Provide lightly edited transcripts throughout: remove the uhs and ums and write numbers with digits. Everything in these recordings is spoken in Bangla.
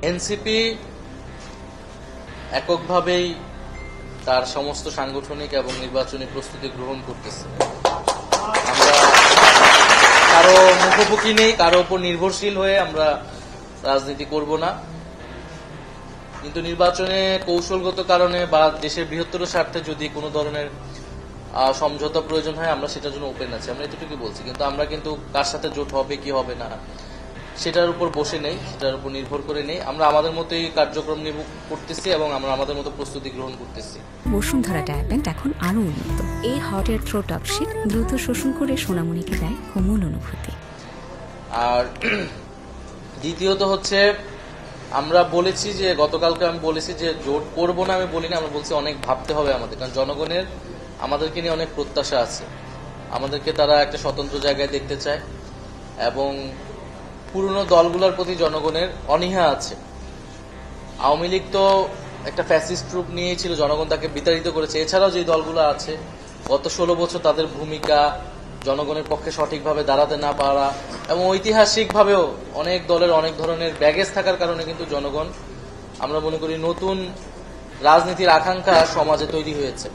এনসিপি এককভাবেই তার সমস্ত সাংগঠনিক এবং নির্বাচনী প্রস্তুতি গ্রহণ করতেছে। আমরা কারো মুখোমুখি নেই, কারো উপর নির্ভরশীল হয়ে আমরা রাজনীতি করব না, কিন্তু নির্বাচনে কৌশলগত কারণে বা দেশের বৃহত্তর স্বার্থে যদি কোনো ধরনের সমঝোতা প্রয়োজন হয় আমরা সেটার জন্য ওপেন আছি, আমরা এতটুকু বলছি। কিন্তু আমরা কিন্তু কার সাথে জোট হবে কি হবে না সেটার উপর বসে নেই, সেটার উপর নির্ভর করে নেই। আমরা আমাদের মতোই কার্যক্রম করতেছি এবং আমরা আমাদের মতো প্রস্তুতি গ্রহণ করতেছি। বসুন্ধরা ডায়াপেন্ট এখন আরো উন্নত। এই হট এয়ার থ্রো টপশিট দ্রুত শোষণ করে সোনামণিকে দেয় কোমল অনুভূতি। আর দ্বিতীয়ত হচ্ছে আমরা বলেছি যে গতকালকে আমি বলেছি যে জোট করব না, আমি বলিনি, আমরা বলছি অনেক ভাবতে হবে আমাদের, কারণ জনগণের আমাদেরকে নিয়ে অনেক প্রত্যাশা আছে। আমাদেরকে তারা একটা স্বতন্ত্র জায়গায় দেখতে চায় এবং পুরনো দলগুলোর প্রতি জনগণের অনীহা আছে। আওয়ামী লীগ তো একটা ফ্যাসিস্ট রূপ নিয়েই ছিল, জনগণ তাকে বিতাড়িত করেছে। এছাড়াও যে দলগুলো আছে গত 16 বছর তাদের ভূমিকা জনগণের পক্ষে সঠিকভাবে দাঁড়াতে না পারা এবং ঐতিহাসিকভাবেও অনেক দলের অনেক ধরনের ব্যাগেজ থাকার কারণে কিন্তু জনগণ, আমরা মনে করি, নতুন রাজনীতির আকাঙ্ক্ষা সমাজে তৈরি হয়েছে।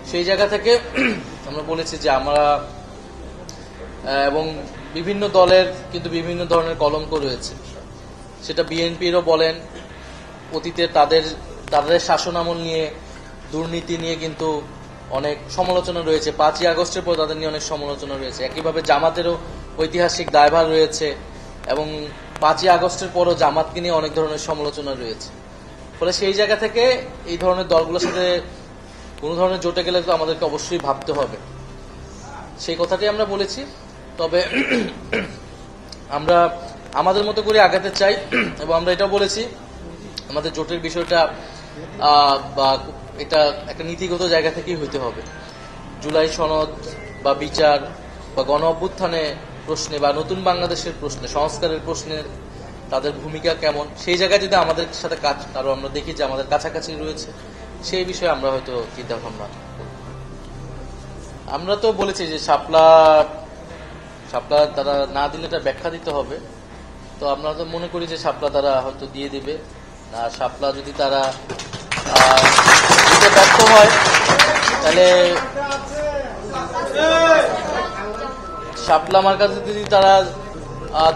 সেই জায়গা থেকে আমরা বলেছি যে আমরা এবং বিভিন্ন দলের কিন্তু বিভিন্ন ধরনের কলঙ্ক রয়েছে, সেটা বিএনপিরও বলেন, অতীতে তাদের শাসনামল নিয়ে দুর্নীতি নিয়ে কিন্তু অনেক সমালোচনা রয়েছে। 5ই আগস্টের পর তাদের নিয়ে অনেক সমালোচনা রয়েছে। একইভাবে জামাতেরও ঐতিহাসিক দায়ভার রয়েছে এবং 5ই আগস্টের পরও জামাতকে নিয়ে অনেক ধরনের সমালোচনা রয়েছে। ফলে সেই জায়গা থেকে এই ধরনের দলগুলোর সাথে কোনো ধরনের জোটে গেলে তো আমাদেরকে অবশ্যই ভাবতে হবে, সেই কথাটি আমরা বলেছি। তবে আমরা আমাদের মতো করে আগাতে চাই এবং আমরা এটাও বলেছি আমাদের জোটের বিষয়টা বা এটা একটা নীতিগত জায়গা থেকেই হইতে হবে। জুলাই সনদ বা বিচার বা গণ অভ্যুত্থানে প্রশ্নে বা নতুন বাংলাদেশের প্রশ্নে, সংস্কারের প্রশ্নে তাদের ভূমিকা কেমন, সেই জায়গায় যদি আমাদের সাথে কাজ আরো আমরা দেখি যে আমাদের কাছাকাছি রয়েছে, সেই বিষয়ে আমরা হয়তো চিন্তা ভাবনা। আমরা তো বলেছি যে শাপলা তারা না দিলে এটা ব্যাখ্যা দিতে হবে, তো আমরা তো মনে করি যে শাপলা তারা হয়তো দিয়ে দিবে। আর শাপলা যদি তারা দিতে ব্যর্থ হয় তাহলে শাপলা আমার কাছে যদি তারা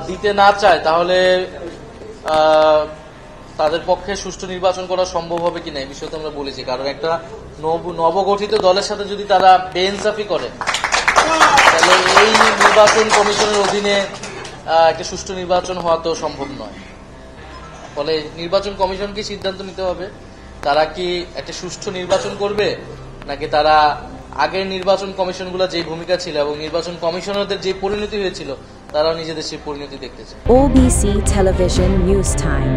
দিতে না চায় তাহলে তাদের পক্ষে সুষ্ঠু নির্বাচন করা সম্ভব হবে কিনা এই বিষয়ে তো আমরা বলেছি। কারণ একটা নবগঠিত দলের সাথে যদি তারা বেইনসাফি করে তাহলে এই নির্বাচন কমিশনের অধীনে একটা সুষ্ঠু নির্বাচন হওয়া তো সম্ভব নয়। ফলে নির্বাচন কমিশনকে সিদ্ধান্ত নিতে হবে তারা কি একটা সুষ্ঠু নির্বাচন করবে নাকি তারা আগের নির্বাচন কমিশনগুলো যে ভূমিকা ছিল এবং নির্বাচন কমিশনারদের যে পরিণতি হয়েছিল তারাও নিজেদের সেই পরিণতি দেখতে চায়। OBC টেলিভিশন নিউজ টাইম,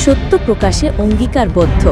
সত্য প্রকাশে অঙ্গীকারবদ্ধ।